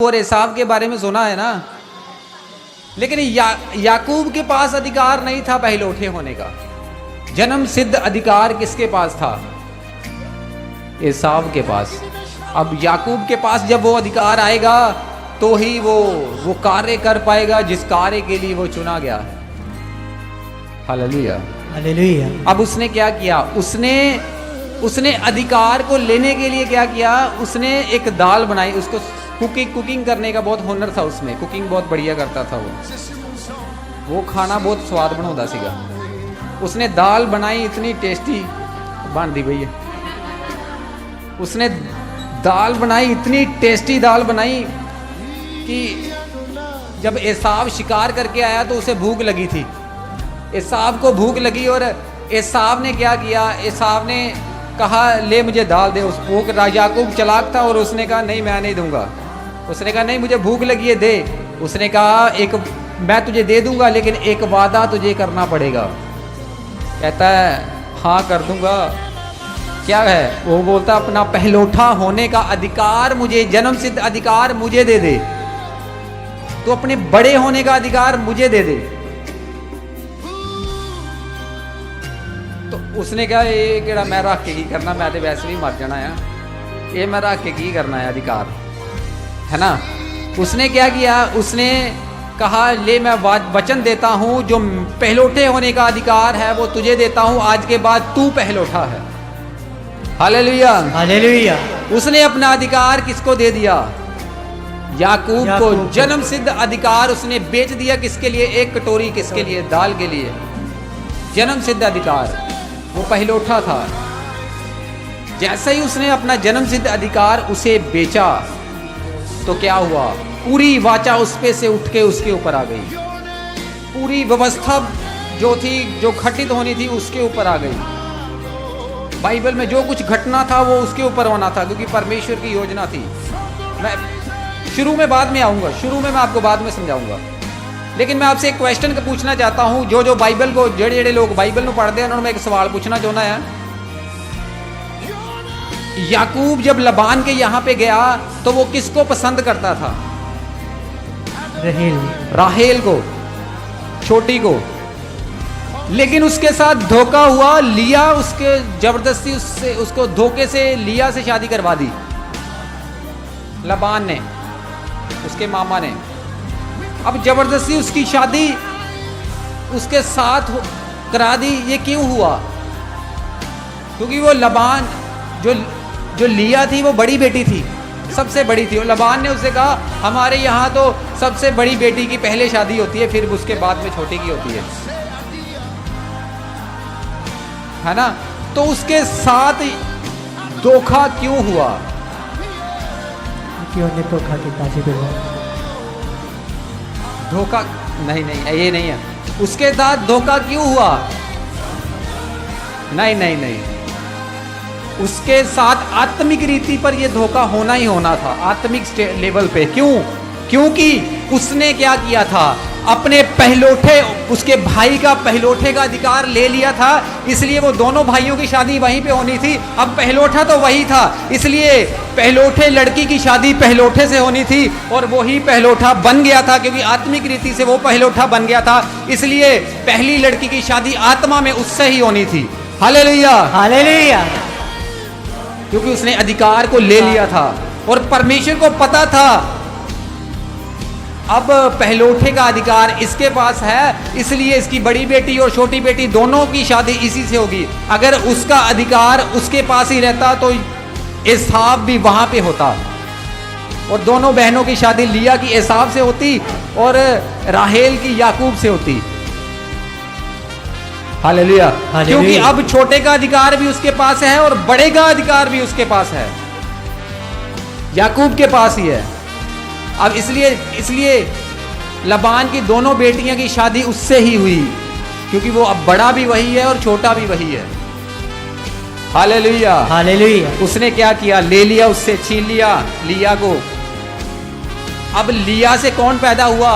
और एसाव के बारे में सुना है ना, लेकिन याकूब के पास अधिकार नहीं था पहलौठे होने का। जन्म सिद्ध अधिकार किसके पास था? एसाव के पास। अब याकूब के पास जब वो अधिकार आएगा तो ही वो कार्य कर पाएगा जिस कार्य के लिए वो चुना गया है। Hallelujah hallelujah. अब उसने क्या किया? उसने अधिकार को लेने के लिए क्या किया? उसने एक दाल बनाई। उसको कुकिंग करने का बहुत हुनर था उसमें, कुकिंग बहुत बढ़िया करता था वो खाना बहुत स्वाद बनाता सीगा। उसने दाल बनाई इतनी टेस्टी, बांध दी भैया। उसने दाल बनाई, इतनी टेस्टी दाल बनाई कि जब एसाव शिकार करके आया तो उसे भूख लगी थी। एसाव को भूख लगी और एसाव ने क्या किया? एसाव ने कहा ले मुझे दाल दे। वो याकूब चालाक था और उसने कहा नहीं मैं नहीं दूंगा। उसने कहा नहीं मुझे भूख लगी है दे। उसने कहा एक मैं तुझे दे दूंगा लेकिन एक वादा तुझे करना पड़ेगा। कहता है हाँ कर दूंगा। क्या है? वो बोलता अपना पहलौठा होने का अधिकार मुझे, जन्म सिद्ध अधिकार मुझे दे दे। तो अपने बड़े होने का अधिकार मुझे दे दे। तो उसने कहा ये केड़ा मैं रख के की करना, मैं तो वैसे भी मर जाना है, ये मैं रख के की करना है अधिकार, है ना। उसने क्या किया? उसने कहा ले मैं वचन देता हूं जो पहलौठे होने का अधिकार है वो तुझे देता हूं, आज के बाद तू पहलौठा है। Hallelujah hallelujah. उसने अपना अधिकार किसको दे दिया? याकूब को। जन्म सिद्ध अधिकार उसने बेच दिया। किसके लिए? एक कटोरी किसके लिए? दाल के लिए। जन्म सिद्ध अधिकार, वो पहलौठा था। जैसे ही उसने अपना जन्म सिद्ध अधिकार उसे बेचा तो क्या हुआ? पूरी वाचा उस पे से उठ के उसके ऊपर आ गई। पूरी व्यवस्था जो थी, जो घटित होनी थी उसके ऊपर आ गई। बाइबल में जो कुछ घटना था वो उसके ऊपर होना था क्योंकि परमेश्वर की योजना थी। मैं शुरू में बाद में आऊंगा, शुरू में मैं आपको बाद में समझाऊंगा। लेकिन मैं आपसे एक क्वेश्चन पूछना चाहता हूं। जो बाइबल को जेड़े लोग बाइबल में पढ़ते हैं उन्होंने एक सवाल पूछना चाहना है। याकूब जब लबान के यहाँ पे गया तो वो किसको पसंद करता था? राहेल को, छोटी को। लेकिन उसके साथ धोखा हुआ। लिया उसके जबरदस्ती उसको धोखे से लिया से शादी करवा दी लबान ने, उसके मामा ने। अब जबरदस्ती उसकी शादी उसके साथ करा दी। ये क्यों हुआ? क्योंकि वो लबान जो लिया थी वो बड़ी बेटी थी, सबसे बड़ी थी। और लबान ने उससे कहा हमारे यहाँ तो सबसे बड़ी बेटी की पहले शादी होती है फिर उसके बाद में छोटी की होती है ना। तो उसके साथ धोखा क्यों हुआ? धोखा नहीं, ये नहीं है। उसके साथ धोखा क्यों हुआ? नहीं, उसके साथ आत्मिक रीति पर यह धोखा होना ही होना था, आत्मिक लेवल पे। क्योंकि उसने क्या किया था? अपने पहलौठे, उसके भाई का पहलौठे का अधिकार ले लिया था। इसलिए वो दोनों भाइयों की शादी वहीं पे होनी थी। अब पहलौठा तो वही था, इसलिए पहलौठे लड़की की शादी पहलौठे से होनी थी और वही पहलौठा बन गया था क्योंकि आत्मिक रीति से वो पहलौठा बन गया था। इसलिए पहली लड़की की शादी आत्मा में उससे ही होनी थी। Hallelujah hallelujah. क्योंकि उसने अधिकार को ले लिया था और परमेश्वर को पता था अब पहलौठे का अधिकार इसके पास है, इसलिए इसकी बड़ी बेटी और छोटी बेटी दोनों की शादी इसी से होगी। अगर उसका अधिकार उसके पास ही रहता तो एसाव भी वहां पे होता और दोनों बहनों की शादी लिया की एसाव से होती और राहेल की याकूब से होती। हालेलुया। क्योंकि अब छोटे का अधिकार भी उसके पास है और बड़े का अधिकार भी उसके पास है, याकूब के पास ही है। अब इसलिए लबान की दोनों बेटियां की शादी उससे ही हुई क्योंकि वो अब बड़ा भी वही है और छोटा भी वही है। Hallelujah hallelujah. उसने क्या किया? ले लिया, उससे छीन लिया लिया को। अब लिया से कौन पैदा हुआ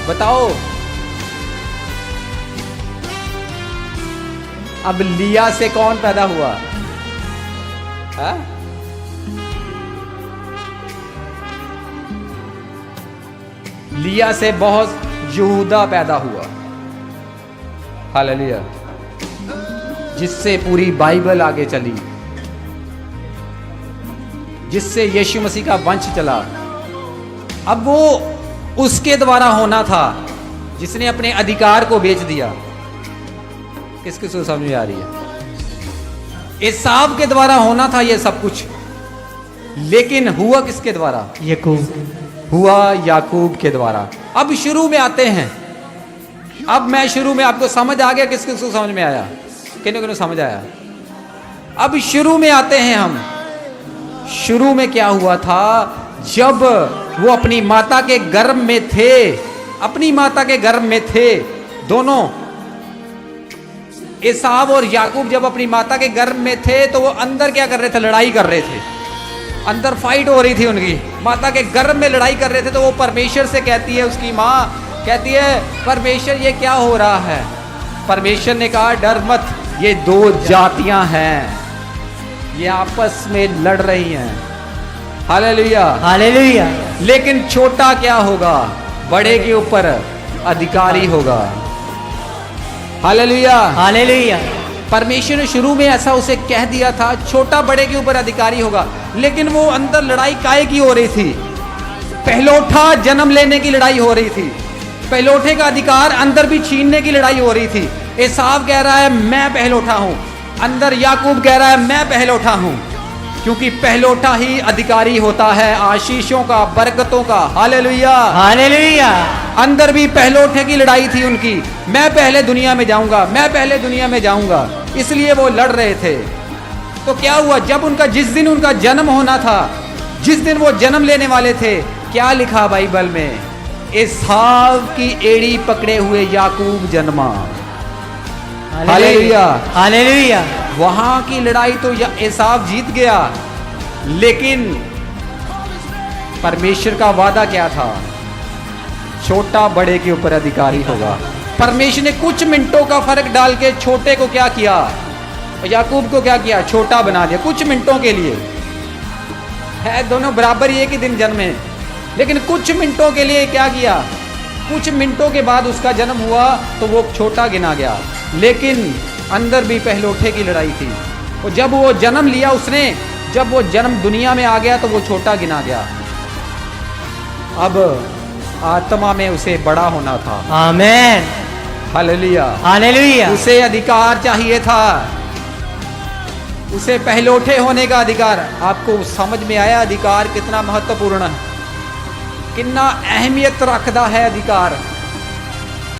बताओ? अब लिया से कौन पैदा हुआ? लिया से बहुत यहूदा पैदा हुआ, हालेलुया, जिससे पूरी बाइबल आगे चली, जिससे यीशु मसीह का वंश चला। अब वो उसके द्वारा होना था जिसने अपने अधिकार को बेच दिया। किस किस को समझ में आ रही है? एसाव के द्वारा होना था ये सब कुछ, लेकिन हुआ किसके द्वारा? याकूब। हुआ याकूब के द्वारा। अब शुरू में आते हैं। अब मैं शुरू में, आपको समझ आ गया? किस किस को समझ में आया? किन्हों किन्हों समझ आया? अब शुरू में आते हैं हम। शुरू में क्या हुआ था? जब वो अपनी माता के गर्भ में थे, अपनी माता के गर्भ में थे दोनों, एसाव और याकूब जब अपनी माता के गर्भ में थे तो वो अंदर क्या कर रहे थे? लड़ाई कर रहे थे। अंदर फाइट हो रही थी उनकी, माता के गर्भ में लड़ाई कर रहे थे। तो वो परमेश्वर से कहती है, उसकी माँ कहती है, परमेश्वर ये क्या हो रहा है? परमेश्वर ने कहा, डर मत, ये दो जातियां हैं, ये आपस में लड़ रही हैं। Hallelujah, hallelujah. लेकिन छोटा क्या होगा? बड़े के ऊपर अधिकारी होगा। Hallelujah, hallelujah. परमेश्वर ने शुरू में ऐसा उसे कह दिया था, छोटा बड़े के ऊपर अधिकारी होगा। लेकिन वो अंदर लड़ाई काहे की हो रही थी? पहलौठा जन्म लेने की लड़ाई हो रही थी। पहलौठे का अधिकार अंदर भी छीनने की लड़ाई हो रही थी। एसाव कह रहा है मैं पहलौठा हूं, अंदर याकूब कह रहा है मैं पहलौठा हूं, क्योंकि पहलौठा ही अधिकारी होता है आशीषों का, बरकतों का। Hallelujah, hallelujah. अंदर भी पहलौठे की लड़ाई थी उनकी। मैं पहले दुनिया में जाऊंगा, मैं पहले दुनिया में जाऊंगा, इसलिए वो लड़ रहे थे। तो क्या हुआ? जब उनका, जिस दिन उनका जन्म होना था, जिस दिन वो जन्म लेने वाले थे, क्या लिखा बाइबल में? एसाव की एड़ी पकड़े हुए याकूब जन्मा। Hallelujah, hallelujah. वहां की लड़ाई तो एसाव जीत गया, लेकिन परमेश्वर का वादा क्या था? छोटा बड़े के ऊपर अधिकारी होगा। परमेश्वर ने कुछ मिनटों का फर्क डाल के छोटे को क्या किया? याकूब को क्या किया? छोटा बना दिया कुछ मिनटों के लिए। है दोनों बराबर ही एक ही दिन जन्मे, लेकिन कुछ मिनटों के लिए क्या किया? कुछ मिनटों के बाद उसका जन्म हुआ तो वो छोटा गिना गया, लेकिन अंदर भी पहलौठे की लड़ाई थी। और जब वो जन्म लिया उसने, जब वो जन्म दुनिया में आ गया तो वो छोटा गिना गया। अब आत्मा में उसे बड़ा होना था। आमेन। Hallelujah, hallelujah. उसे अधिकार चाहिए था, उसे पहलौठे होने का अधिकार। आपको समझ में आया अधिकार कितना महत्वपूर्ण है, कितना अहमियत रखता है अधिकार?